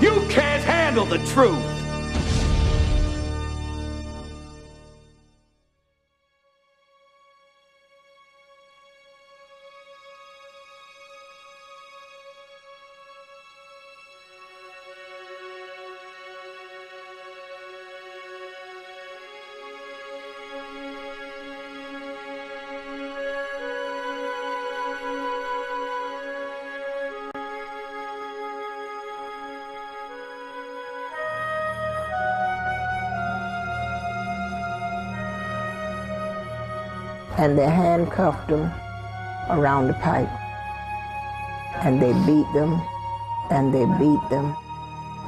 You can't handle the truth. And they handcuffed them around the pipe. And they beat them, and they beat them,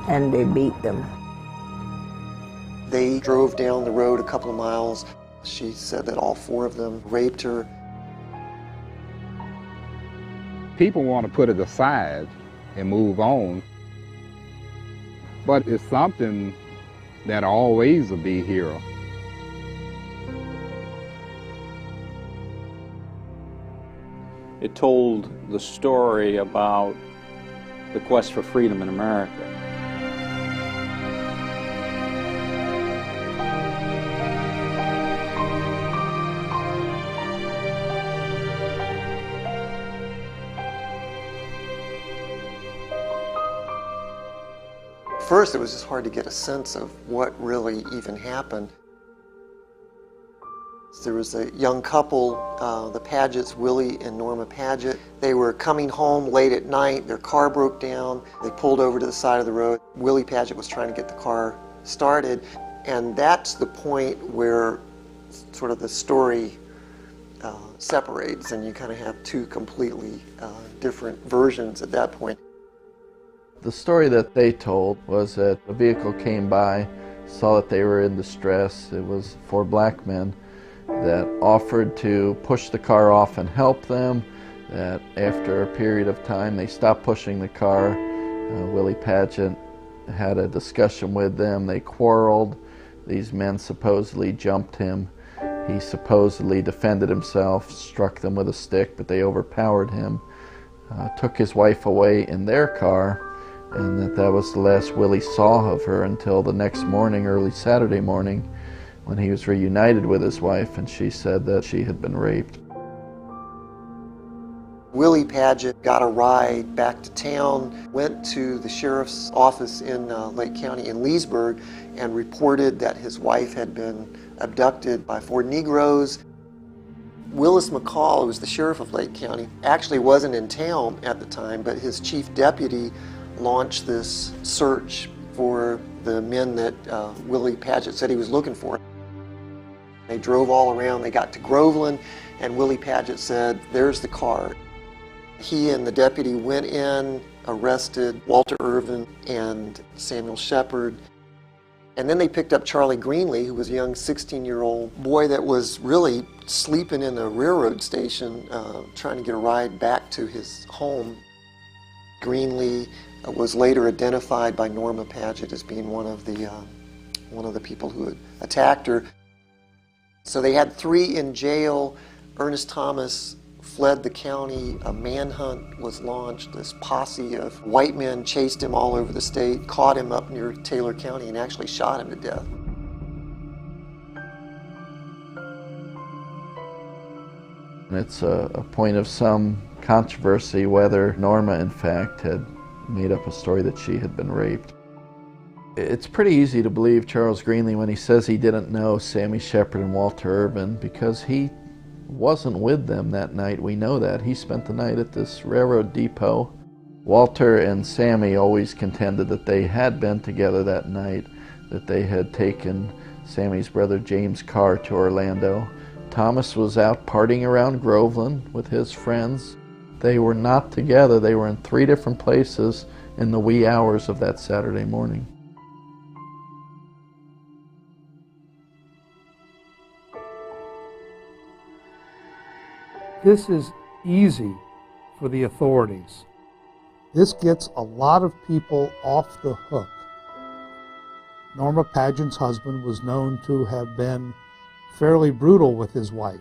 and they beat them. They drove down the road a couple of miles. She said that all 4 of them raped her. People want to put it aside and move on, but it's something that always will be here. It told the story about the quest for freedom in America. First, it was just hard to get a sense of what really even happened. There was a young couple, the Pagets, Willie and Norma Paget. They were coming home late at night. Their car broke down. They pulled over to the side of the road. Willie Paget was trying to get the car started. And that's the point where sort of the story separates, and you kind of have 2 completely different versions at that point. The story that they told was that a vehicle came by, saw that they were in distress. It was 4 black men that offered to push the car off and help them, that after a period of time they stopped pushing the car. Willie Paget had a discussion with them. They quarreled. These men supposedly jumped him. He supposedly defended himself, struck them with a stick, but they overpowered him, took his wife away in their car, and that was the last Willie saw of her until the next morning, early Saturday morning, when he was reunited with his wife, and she said that she had been raped. Willie Paget got a ride back to town, went to the sheriff's office in Lake County in Leesburg, and reported that his wife had been abducted by 4 Negroes. Willis McCall, who was the sheriff of Lake County, actually wasn't in town at the time, but his chief deputy launched this search for the men that Willie Paget said he was looking for. They drove all around. They got to Groveland, and Willie Paget said, "There's the car." He and the deputy went in, arrested Walter Irvin and Samuel Shepard, and then they picked up Charlie Greenlee, who was a young 16-year-old boy that was really sleeping in the railroad station, trying to get a ride back to his home. Greenlee was later identified by Norma Paget as being one of the people who had attacked her. So they had 3 in jail. Ernest Thomas fled the county. A manhunt was launched. This posse of white men chased him all over the state, caught him up near Taylor County, and actually shot him to death. It's a point of some controversy whether Norma, in fact, had made up a story that she had been raped. It's pretty easy to believe Charles Greenlee when he says he didn't know Sammy Shepard and Walter Irvin, because he wasn't with them that night. We know that. He spent the night at this railroad depot. Walter and Sammy always contended that they had been together that night, that they had taken Sammy's brother James' car to Orlando. Thomas was out partying around Groveland with his friends. They were not together. They were in 3 different places in the wee hours of that Saturday morning. This is easy for the authorities. This gets a lot of people off the hook. Norma Paget's husband was known to have been fairly brutal with his wife.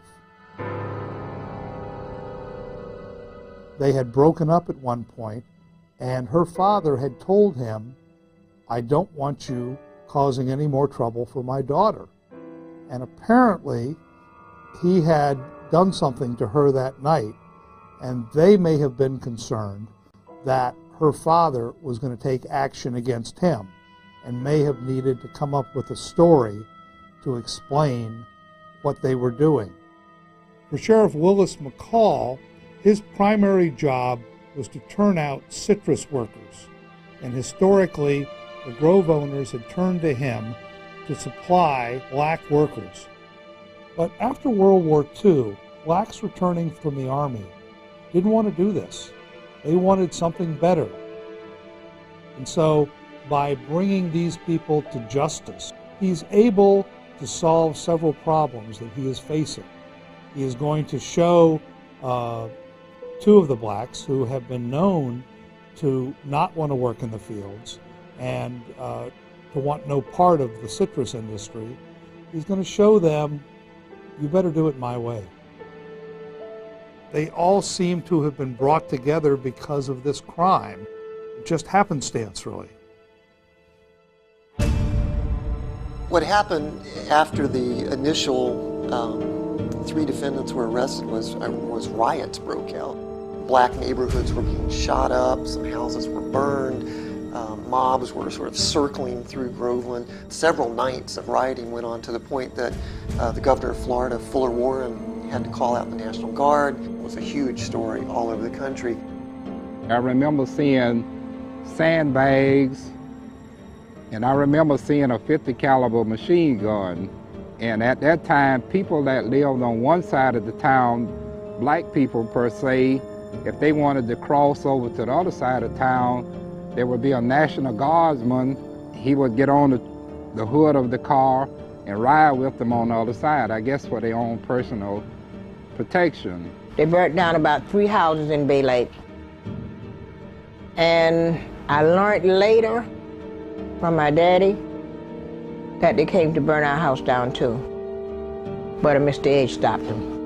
They had broken up at one point, and her father had told him I don't want you causing any more trouble for my daughter. And apparently, he had done something to her that night, and they may have been concerned that her father was going to take action against him and may have needed to come up with a story to explain what they were doing. For Sheriff Willis McCall, his primary job was to turn out citrus workers, and historically, the Grove owners had turned to him to supply black workers. But after World War II, blacks returning from the Army didn't want to do this. They wanted something better. And so, by bringing these people to justice, he's able to solve several problems that he is facing. He is going to show two of the blacks who have been known to not want to work in the fields and to want no part of the citrus industry. He's going to show them, you better do it my way. They all seem to have been brought together because of this crime. Just happenstance, really. What happened after the initial 3 defendants were arrested was riots broke out. Black neighborhoods were being shot up, some houses were burned, mobs were sort of circling through Groveland. Several nights of rioting went on to the point that the governor of Florida, Fuller Warren, had to call out the National Guard. It was a huge story all over the country. I remember seeing sandbags, and I remember seeing a .50 caliber machine gun. And at that time, people that lived on one side of the town, black people per se, if they wanted to cross over to the other side of town, there would be a National Guardsman. He would get on the hood of the car and ride with them on the other side, I guess for their own personal protection. They burnt down about 3 houses in Bay Lake. And I learned later from my daddy that they came to burn our house down too. But Mr. Edge stopped them.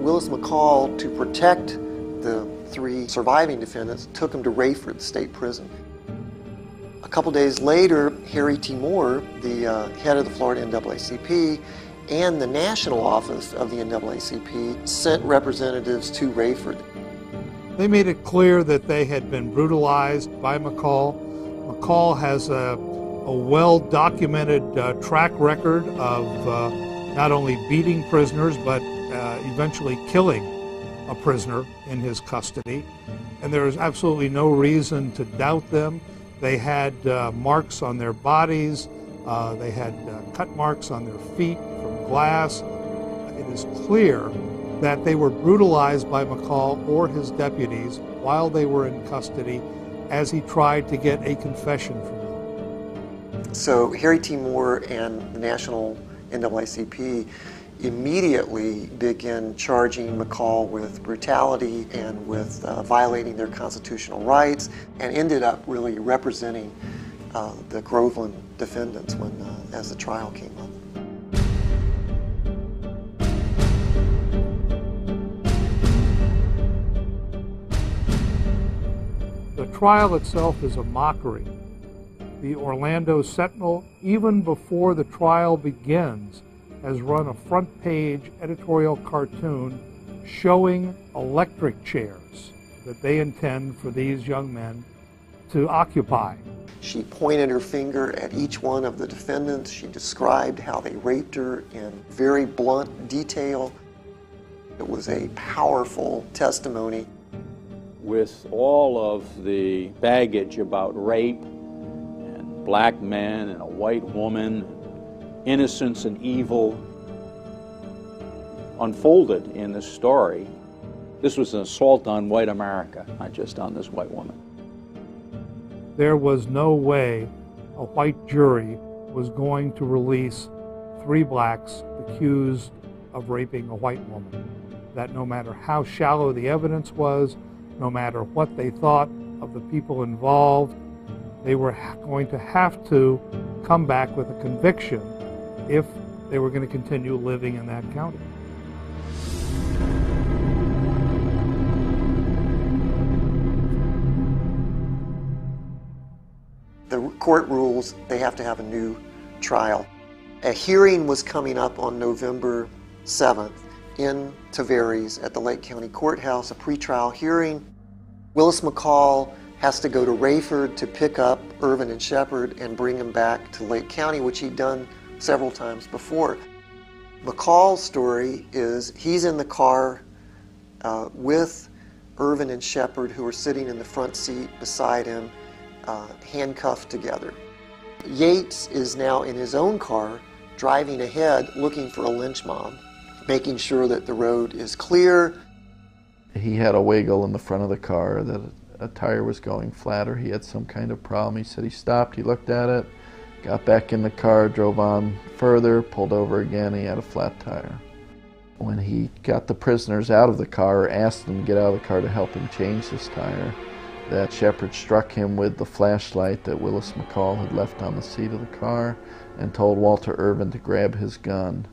Willis McCall, to protect the 3 surviving defendants, took them to Rayford State Prison. A couple days later, Harry T. Moore, the head of the Florida NAACP, and the national office of the NAACP sent representatives to Rayford. They made it clear that they had been brutalized by McCall. McCall has a well-documented track record of not only beating prisoners, but eventually killing a prisoner in his custody. And there is absolutely no reason to doubt them. They had marks on their bodies. They had cut marks on their feet from glass. It is clear that they were brutalized by McCall or his deputies while they were in custody as he tried to get a confession from them. So Harry T. Moore and the National NAACP immediately began charging McCall with brutality and with violating their constitutional rights, and ended up really representing the Groveland defendants as the trial came up. The trial itself is a mockery. The Orlando Sentinel, even before the trial begins, has run a front-page editorial cartoon showing electric chairs that they intend for these young men to occupy. She pointed her finger at each one of the defendants. She described how they raped her in very blunt detail. It was a powerful testimony. With all of the baggage about rape and black men and a white woman, innocence and evil unfolded in this story. This was an assault on white America, not just on this white woman. There was no way a white jury was going to release 3 blacks accused of raping a white woman. That no matter how shallow the evidence was, no matter what they thought of the people involved, they were going to have to come back with a conviction if they were going to continue living in that county. The court rules, they have to have a new trial. A hearing was coming up on November 7th in Tavares at the Lake County Courthouse, a pretrial hearing. Willis McCall has to go to Rayford to pick up Irvin and Shepard and bring him back to Lake County, which he'd done several times before. McCall's story is he's in the car with Irvin and Shepard, who are sitting in the front seat beside him, handcuffed together. Yates is now in his own car, driving ahead, looking for a lynch mob, making sure that the road is clear. He had a wiggle in the front of the car that a tire was going flat or he had some kind of problem. He said he stopped, he looked at it, got back in the car, drove on further, pulled over again, he had a flat tire. When he got the prisoners out of the car, asked them to get out of the car to help him change this tire, that Shepard struck him with the flashlight that Willis McCall had left on the seat of the car and told Walter Irvin to grab his gun.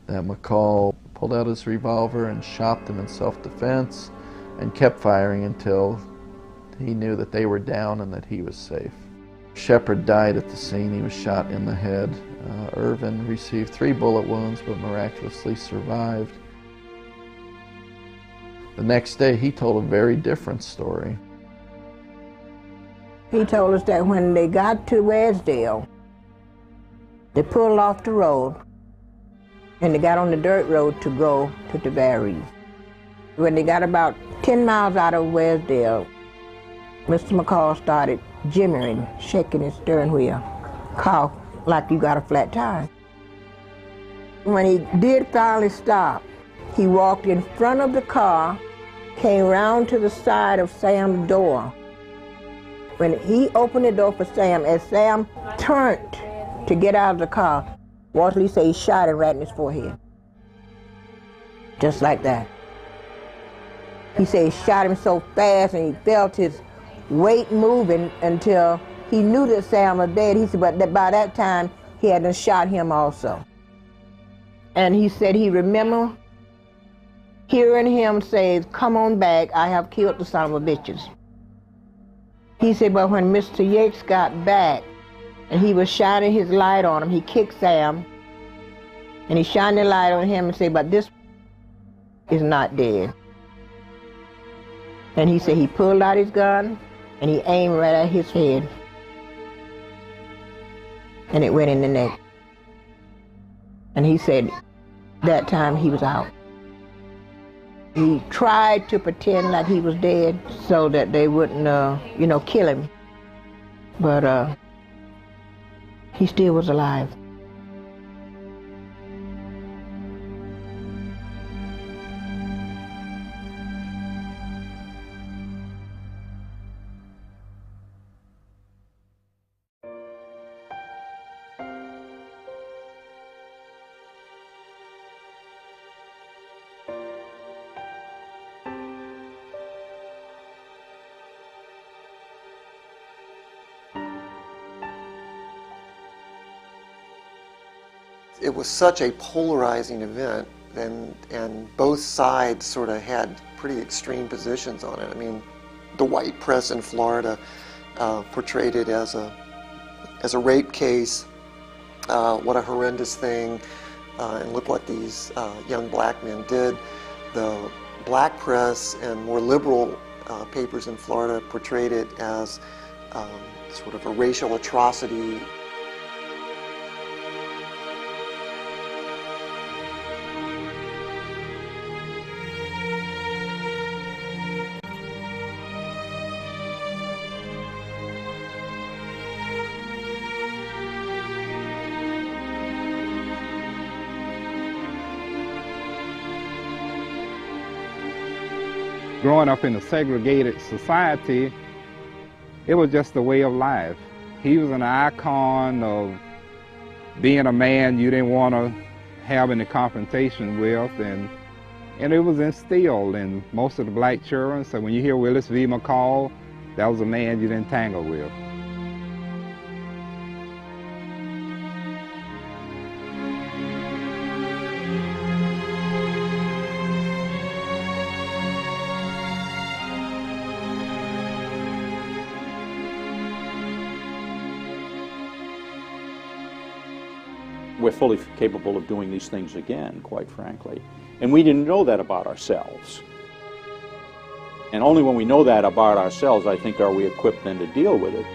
That McCall pulled out his revolver and shot them in self-defense and kept firing until he knew that they were down and that he was safe. Shepard died at the scene. He was shot in the head. Irvin received 3 bullet wounds but miraculously survived. The next day he told a very different story. He told us that when they got to Wearsdale, they pulled off the road and they got on the dirt road to go to Tavares. When they got about 10 miles out of Wearsdale, Mr. McCall started jimmering, shaking his steering wheel, cough like you got a flat tire. When he did finally stop, he walked in front of the car, came round to the side of Sam's door. When he opened the door for Sam, as Sam turned to get out of the car, Walter Lee said he shot him right in his forehead. Just like that. He said he shot him so fast and he felt his weight moving until he knew that Sam was dead. He said, but by that time, he had shot him also. And he said he remembered hearing him say, "Come on back, I have killed the son of a bitches." He said, but when Mr. Yates got back and he was shining his light on him, he kicked Sam and he shined the light on him and said, but this is not dead. And he said he pulled out his gun and he aimed right at his head. And it went in the neck. And he said that time he was out. He tried to pretend like he was dead so that they wouldn't, kill him. But he still was alive. It was such a polarizing event, and both sides sort of had pretty extreme positions on it. I mean, the white press in Florida portrayed it as a rape case, what a horrendous thing, and look what these young black men did. The black press and more liberal papers in Florida portrayed it as sort of a racial atrocity. Growing up in a segregated society, it was just a way of life. He was an icon of being a man you didn't want to have any confrontation with, and it was instilled in most of the black children. So when you hear Willis V. McCall, that was a man you didn't tangle with. we're fully capable of doing these things again, quite frankly. And we didn't know that about ourselves. And only when we know that about ourselves, I think, are we equipped then to deal with it.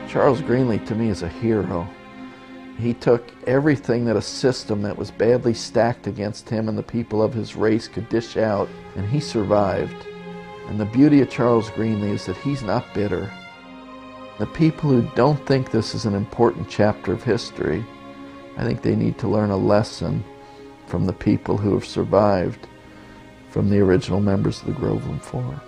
Charles Greenlee, to me, is a hero. He took everything that a system that was badly stacked against him and the people of his race could dish out, and he survived. And the beauty of Charles Greenlee is that he's not bitter. The people who don't think this is an important chapter of history, I think they need to learn a lesson from the people who have survived from the original members of the Groveland Four.